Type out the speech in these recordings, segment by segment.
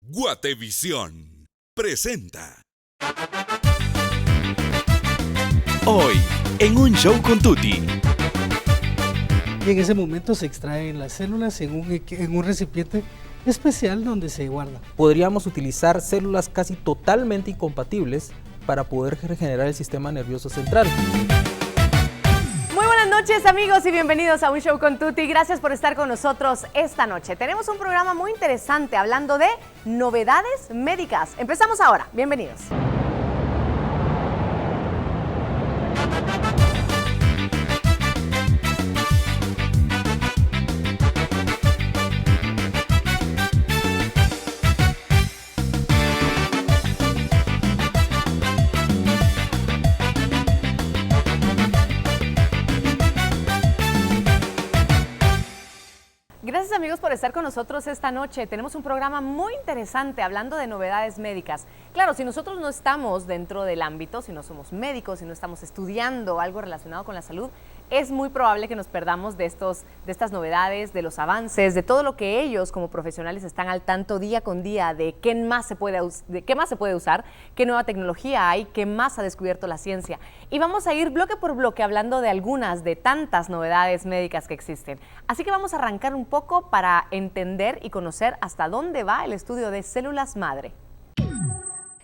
Guatevisión presenta. Hoy, en un show con Tuti. Y en ese momento se extraen las células en un recipiente especial donde se guarda. Podríamos utilizar células casi totalmente incompatibles para poder regenerar el sistema nervioso central. Muy buenas noches, amigos, y bienvenidos a un show con Tuti. Gracias por estar con nosotros esta noche. Tenemos un programa muy interesante hablando de novedades médicas. Empezamos ahora. Bienvenidos. Gracias, amigos, por estar con nosotros esta noche. Tenemos un programa muy interesante hablando de novedades médicas. Claro, si nosotros no estamos dentro del ámbito, si no somos médicos, si no estamos estudiando algo relacionado con la salud, es muy probable que nos perdamos de estas novedades, de los avances, de todo lo que ellos como profesionales están al tanto día con día de qué más se puede usar, qué nueva tecnología hay, qué más ha descubierto la ciencia. Y vamos a ir bloque por bloque hablando de algunas de tantas novedades médicas que existen. Así que vamos a arrancar un poco para entender y conocer hasta dónde va el estudio de células madre.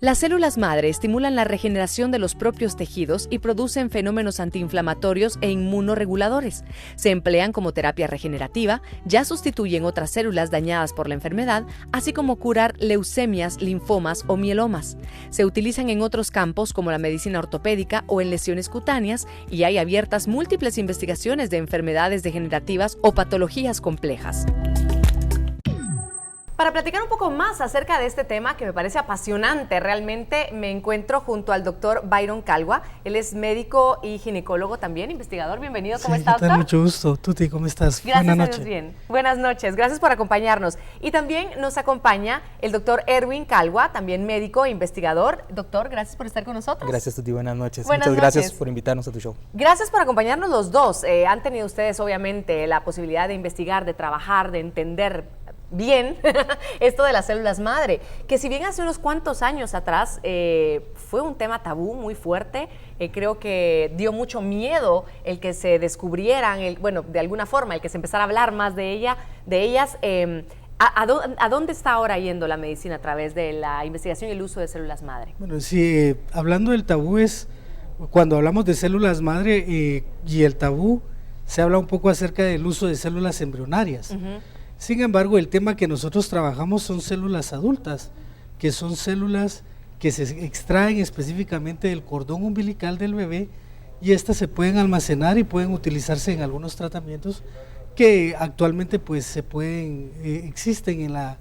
Las células madre estimulan la regeneración de los propios tejidos y producen fenómenos antiinflamatorios e inmunoreguladores. Se emplean como terapia regenerativa, ya sustituyen otras células dañadas por la enfermedad, así como curar leucemias, linfomas o mielomas. Se utilizan en otros campos como la medicina ortopédica o en lesiones cutáneas, y hay abiertas múltiples investigaciones de enfermedades degenerativas o patologías complejas. Para platicar un poco más acerca de este tema, que me parece apasionante, realmente me encuentro junto al doctor Byron Calwa. Él es médico y ginecólogo también, investigador. Bienvenido, ¿cómo está, doctor? Mucho gusto. Tuti, ¿cómo estás? Buenas noches. Bien. Buenas noches, gracias por acompañarnos. Y también nos acompaña el doctor Erwin Calwa, también médico e investigador. Doctor, gracias por estar con nosotros. Gracias, Tuti, buenas noches. Muchas gracias por invitarnos a tu show. Gracias por acompañarnos los dos. Han tenido ustedes, obviamente, la posibilidad de investigar, de trabajar, de entender bien esto de las células madre, que si bien hace unos cuantos años atrás fue un tema tabú muy fuerte, creo que dio mucho miedo el que se descubrieran, de alguna forma, el que se empezara a hablar más de ellas. ¿A dónde está ahora yendo la medicina a través de la investigación y el uso de células madre? Bueno, sí, hablando del tabú es cuando hablamos de células madre y el tabú, se habla un poco acerca del uso de células embrionarias. Uh-huh. Sin embargo, el tema que nosotros trabajamos son células adultas, que son células que se extraen específicamente del cordón umbilical del bebé, y estas se pueden almacenar y pueden utilizarse en algunos tratamientos que actualmente pues existen a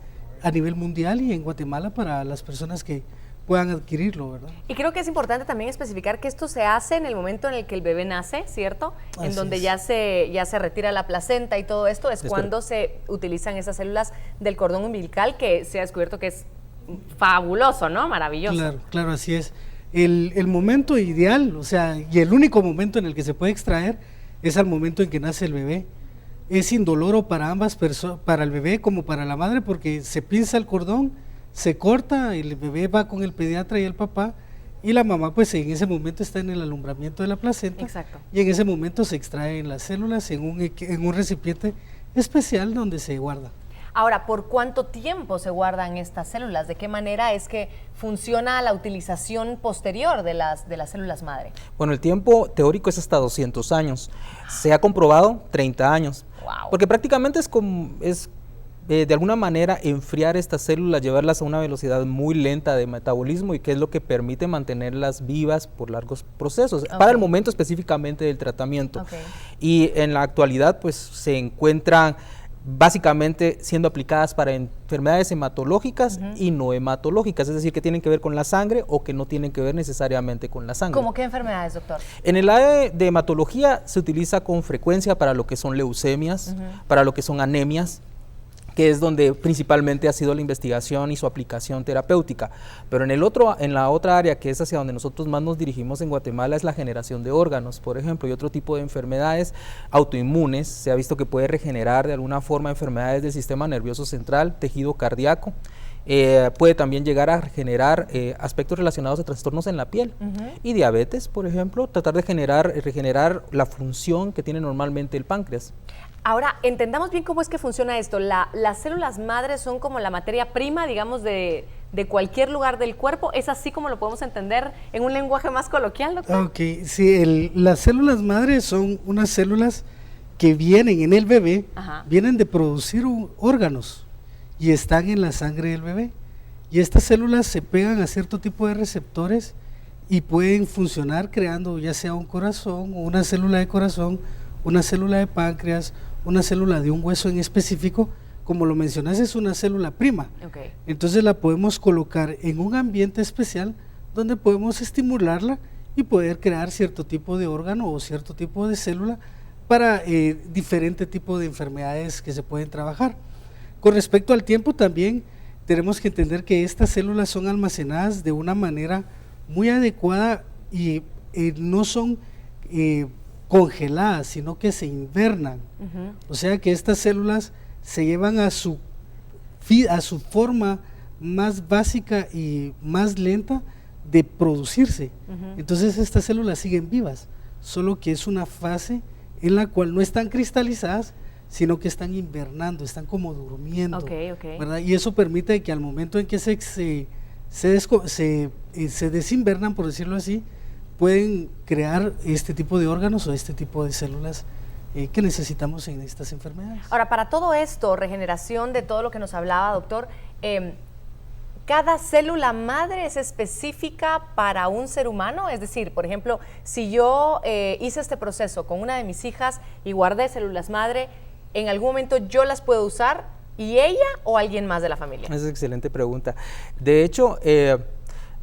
nivel mundial y en Guatemala para las personas que puedan adquirirlo, ¿verdad? Y creo que es importante también especificar que esto se hace en el momento en el que el bebé nace, ¿cierto? Así en donde es. ya se retira la placenta y todo esto, es cuando se utilizan esas células del cordón umbilical, que se ha descubierto que es fabuloso, ¿no? Maravilloso. Claro, así es. El momento ideal, o sea, y el único momento en el que se puede extraer es al momento en que nace el bebé. Es indoloro para ambas personas, para el bebé como para la madre, porque se pinza el cordón, se corta, el bebé va con el pediatra y el papá, y la mamá pues en ese momento está en el alumbramiento de la placenta. Exacto. Y en ese momento se extraen las células en un recipiente especial donde se guarda. Ahora, ¿por cuánto tiempo se guardan estas células? ¿De qué manera es que funciona la utilización posterior de las células madre? Bueno, el tiempo teórico es hasta 200 años. Se ha comprobado 30 años. Wow. Porque prácticamente es de alguna manera enfriar estas células, llevarlas a una velocidad muy lenta de metabolismo, y que es lo que permite mantenerlas vivas por largos procesos, para el momento específicamente del tratamiento. Okay. Y en la actualidad pues se encuentran básicamente siendo aplicadas para enfermedades hematológicas y no hematológicas, es decir, que tienen que ver con la sangre o que no tienen que ver necesariamente con la sangre. ¿Cómo qué enfermedades, doctor? En el área de hematología se utiliza con frecuencia para lo que son leucemias, para lo que son anemias, que es donde principalmente ha sido la investigación y su aplicación terapéutica. Pero en la otra área, que es hacia donde nosotros más nos dirigimos en Guatemala, es la generación de órganos, por ejemplo, y otro tipo de enfermedades autoinmunes. Se ha visto que puede regenerar de alguna forma enfermedades del sistema nervioso central, tejido cardíaco, Puede también llegar a generar aspectos relacionados a trastornos en la piel y diabetes, por ejemplo, tratar de regenerar la función que tiene normalmente el páncreas. Ahora, entendamos bien cómo es que funciona esto. Las células madres son como la materia prima, digamos, de cualquier lugar del cuerpo. ¿Es así como lo podemos entender en un lenguaje más coloquial, doctor? Ok, sí, las células madres son unas células que vienen en el bebé, vienen de producir órganos y están en la sangre del bebé. Y estas células se pegan a cierto tipo de receptores y pueden funcionar creando ya sea un corazón, o una célula de corazón, una célula de páncreas, una célula de un hueso en específico. Como lo mencionas, es una célula prima. Okay. Entonces la podemos colocar en un ambiente especial donde podemos estimularla y poder crear cierto tipo de órgano o cierto tipo de célula para diferente tipo de enfermedades que se pueden trabajar. Con respecto al tiempo también tenemos que entender que estas células son almacenadas de una manera muy adecuada y no son congeladas, sino que se invernan. O sea que estas células se llevan a su forma más básica y más lenta de producirse. Entonces estas células siguen vivas, solo que es una fase en la cual no están cristalizadas, sino que están invernando, están como durmiendo, ¿verdad? Y eso permite que al momento en que se desinvernan, por decirlo así, pueden crear este tipo de órganos o este tipo de células que necesitamos en estas enfermedades. Ahora, para todo esto, regeneración de todo lo que nos hablaba, doctor, ¿cada célula madre es específica para un ser humano? Es decir, por ejemplo, si yo hice este proceso con una de mis hijas y guardé células madre, ¿en algún momento yo las puedo usar y ella o alguien más de la familia? Esa es excelente pregunta. De hecho,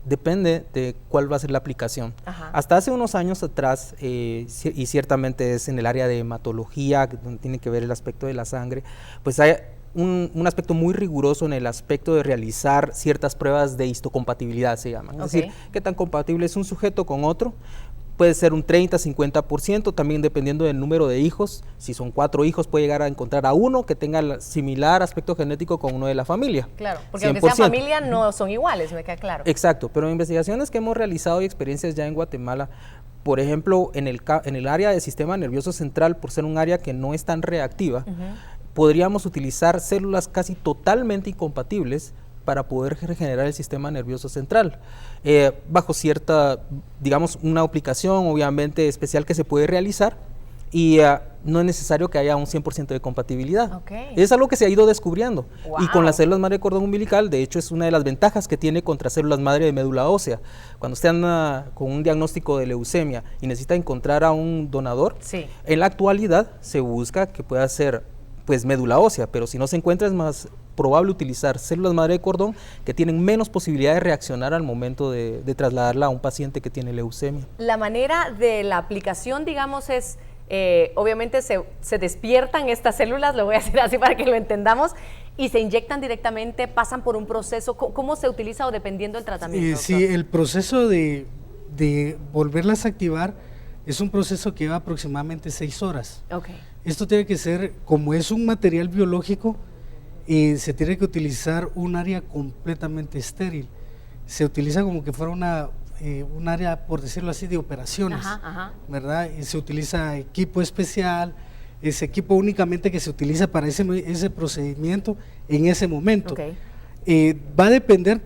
depende de cuál va a ser la aplicación. Hasta hace unos años atrás, y ciertamente es en el área de hematología, donde tiene que ver el aspecto de la sangre, pues hay un aspecto muy riguroso en el aspecto de realizar ciertas pruebas de histocompatibilidad, se llaman. Es decir, qué tan compatible es un sujeto con otro. Puede ser un 30-50%, también dependiendo del número de hijos. Si son 4 hijos, puede llegar a encontrar a uno que tenga el similar aspecto genético con uno de la familia. Claro, porque aunque sean familia, no son iguales, me queda claro. Exacto, pero en investigaciones que hemos realizado y experiencias ya en Guatemala, por ejemplo, en el área del sistema nervioso central, por ser un área que no es tan reactiva, podríamos utilizar células casi totalmente incompatibles para poder regenerar el sistema nervioso central, bajo cierta, digamos, una aplicación obviamente especial que se puede realizar y no es necesario que haya un 100% de compatibilidad. Es algo que se ha ido descubriendo y con las células madre de cordón umbilical, de hecho, es una de las ventajas que tiene contra células madre de médula ósea. Cuando usted anda con un diagnóstico de leucemia y necesita encontrar a un donador, en la actualidad se busca que pueda ser pues médula ósea, pero si no se encuentra es más probable utilizar células madre de cordón que tienen menos posibilidad de reaccionar al momento de trasladarla a un paciente que tiene leucemia. La manera de la aplicación, digamos, es, obviamente se despiertan estas células, lo voy a decir así para que lo entendamos, y se inyectan directamente, pasan por un proceso. ¿Cómo se utiliza o dependiendo del tratamiento? Sí, el proceso de volverlas a activar es un proceso que lleva aproximadamente 6 horas. Esto tiene que ser, como es un material biológico, se tiene que utilizar un área completamente estéril. Se utiliza como que fuera un área, por decirlo así, de operaciones, ¿verdad? Y se utiliza equipo especial, ese equipo únicamente que se utiliza para ese procedimiento en ese momento. Va a depender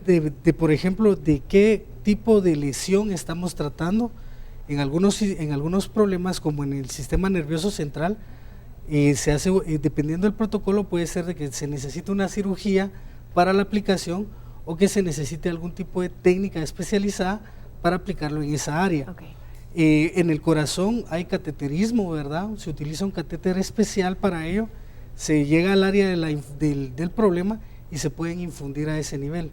por ejemplo, de qué tipo de lesión estamos tratando. En algunos problemas, como en el sistema nervioso central, se hace, dependiendo del protocolo, puede ser de que se necesite una cirugía para la aplicación o que se necesite algún tipo de técnica especializada para aplicarlo en esa área. En el corazón hay cateterismo, ¿verdad? Se utiliza un catéter especial para ello, se llega al área del problema y se pueden infundir a ese nivel.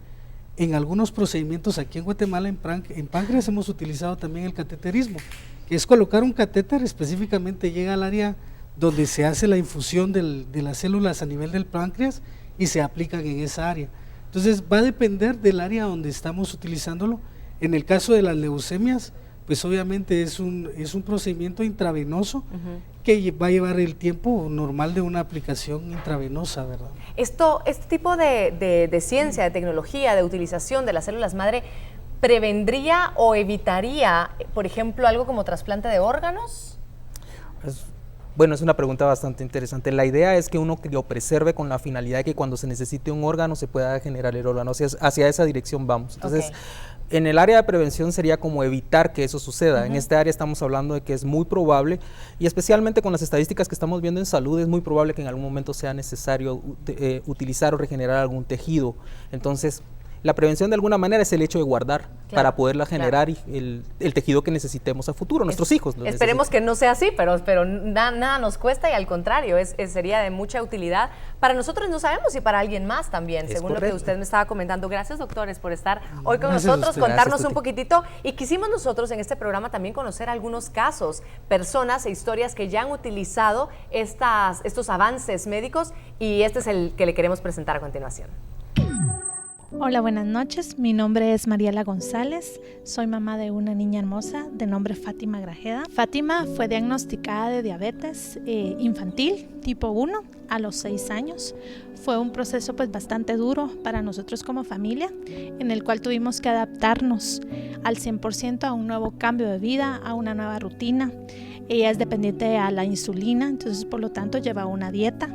En algunos procedimientos aquí en Guatemala, en páncreas, hemos utilizado también el cateterismo, que es colocar un catéter, específicamente llega al área donde se hace la infusión de las células a nivel del páncreas y se aplican en esa área. Entonces va a depender del área donde estamos utilizándolo. En el caso de las leucemias, pues obviamente es un procedimiento intravenoso que va a llevar el tiempo normal de una aplicación intravenosa, ¿verdad? Este tipo de ciencia, de tecnología, de utilización de las células madre, ¿prevendría o evitaría, por ejemplo, algo como trasplante de órganos? Bueno, es una pregunta bastante interesante. La idea es que uno lo preserve con la finalidad de que cuando se necesite un órgano se pueda generar el órgano. Hacia esa dirección vamos. Entonces, en el área de prevención sería como evitar que eso suceda. En este área estamos hablando de que es muy probable, y especialmente con las estadísticas que estamos viendo en salud, es muy probable que en algún momento sea necesario utilizar o regenerar algún tejido. Entonces, la prevención de alguna manera es el hecho de guardar para poderla generar y el tejido que necesitemos a futuro, nuestros hijos. Esperemos que no sea así, pero nada nos cuesta, y al contrario, sería de mucha utilidad para nosotros, no sabemos, y para alguien más también, según lo que usted me estaba comentando. Gracias, doctores, por estar hoy con nosotros, contarnos un poquitito, y quisimos nosotros en este programa también conocer algunos casos, personas e historias que ya han utilizado estos avances médicos, y este es el que le queremos presentar a continuación. Hola, buenas noches. Mi nombre es Mariela González. Soy mamá de una niña hermosa de nombre Fátima Grajeda. Fátima fue diagnosticada de diabetes infantil tipo 1 a los 6 años. Fue un proceso pues bastante duro para nosotros como familia, en el cual tuvimos que adaptarnos al 100% a un nuevo cambio de vida, a una nueva rutina. Ella es dependiente a la insulina, entonces por lo tanto lleva una dieta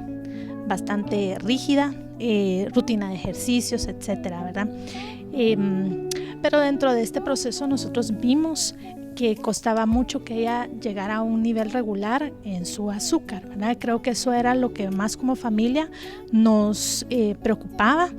bastante rígida, rutina de ejercicios, etcétera, ¿verdad? Pero dentro de este proceso nosotros vimos que costaba mucho que ella llegara a un nivel regular en su azúcar, ¿verdad? Creo que eso era lo que más como familia nos preocupaba,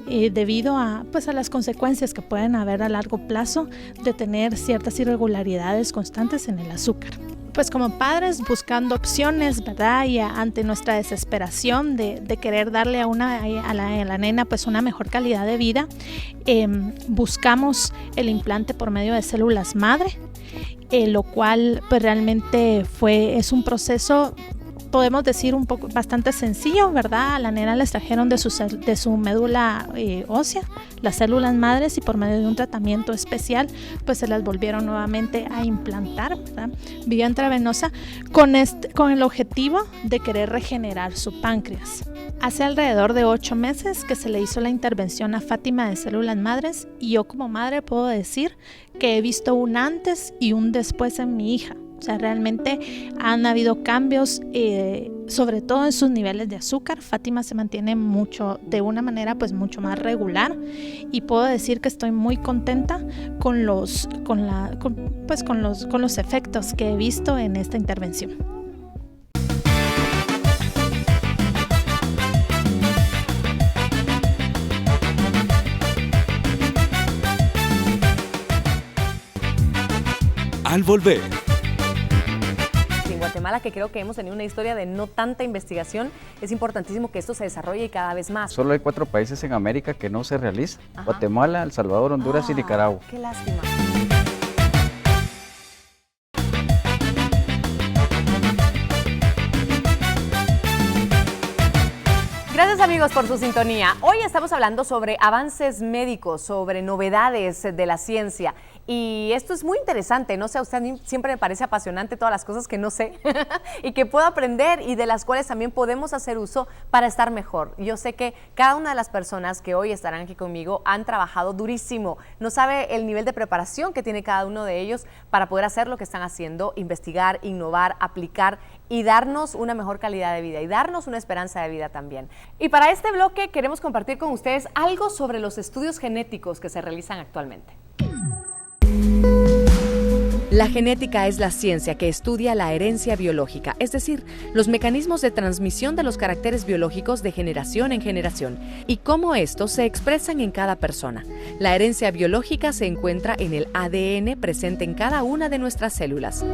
debido a las consecuencias que pueden haber a largo plazo de tener ciertas irregularidades constantes en el azúcar. Pues como padres buscando opciones, ¿verdad? Y ante nuestra desesperación de querer darle a la nena pues una mejor calidad de vida, buscamos el implante por medio de células madre, lo cual pues realmente es un proceso, podemos decir, un poco bastante sencillo, ¿verdad? A la nena le extrajeron de su médula ósea las células madres, y por medio de un tratamiento especial pues se las volvieron nuevamente a implantar, ¿verdad? Vía intravenosa, con el objetivo de querer regenerar su páncreas. Hace alrededor de 8 meses que se le hizo la intervención a Fátima de células madres, y yo como madre puedo decir que he visto un antes y un después en mi hija. O sea, realmente han habido cambios, sobre todo en sus niveles de azúcar. Fátima se mantiene de una manera pues mucho más regular, y puedo decir que estoy muy contenta con los efectos que he visto en esta intervención. Al volver, Guatemala, que creo que hemos tenido una historia de no tanta investigación, es importantísimo que esto se desarrolle y cada vez más. Solo hay 4 países en América que no se realiza: Guatemala, El Salvador, Honduras y Nicaragua. Qué lástima. Gracias, amigos, por su sintonía. Hoy estamos hablando sobre avances médicos, sobre novedades de la ciencia. Y esto es muy interesante, no sé, a usted, a mí siempre me parece apasionante todas las cosas que no sé y que puedo aprender, y de las cuales también podemos hacer uso para estar mejor. Yo sé que cada una de las personas que hoy estarán aquí conmigo han trabajado durísimo. No sabe el nivel de preparación que tiene cada uno de ellos para poder hacer lo que están haciendo: investigar, innovar, aplicar y darnos una mejor calidad de vida y darnos una esperanza de vida también. Y para este bloque queremos compartir con ustedes algo sobre los estudios genéticos que se realizan actualmente. La genética es la ciencia que estudia la herencia biológica, es decir, los mecanismos de transmisión de los caracteres biológicos de generación en generación y cómo estos se expresan en cada persona. La herencia biológica se encuentra en el ADN presente en cada una de nuestras células.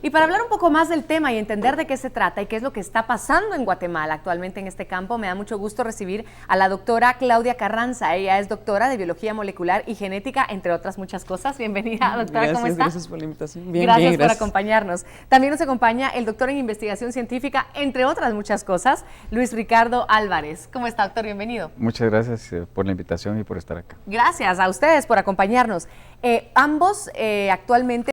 Y para hablar un poco más del tema y entender de qué se trata y qué es lo que está pasando en Guatemala actualmente en este campo, me da mucho gusto recibir a la doctora Claudia Carranza. Ella es doctora de Biología Molecular y Genética, entre otras muchas cosas. Bienvenida, doctora, ¿cómo está? Gracias por la invitación. Bien, Gracias bien, por acompañarnos. También nos acompaña el doctor en Investigación Científica, entre otras muchas cosas, Luis Ricardo Álvarez. ¿Cómo está, doctor? Bienvenido. Muchas gracias por la invitación y por estar acá. Gracias a ustedes por acompañarnos. Ambos actualmente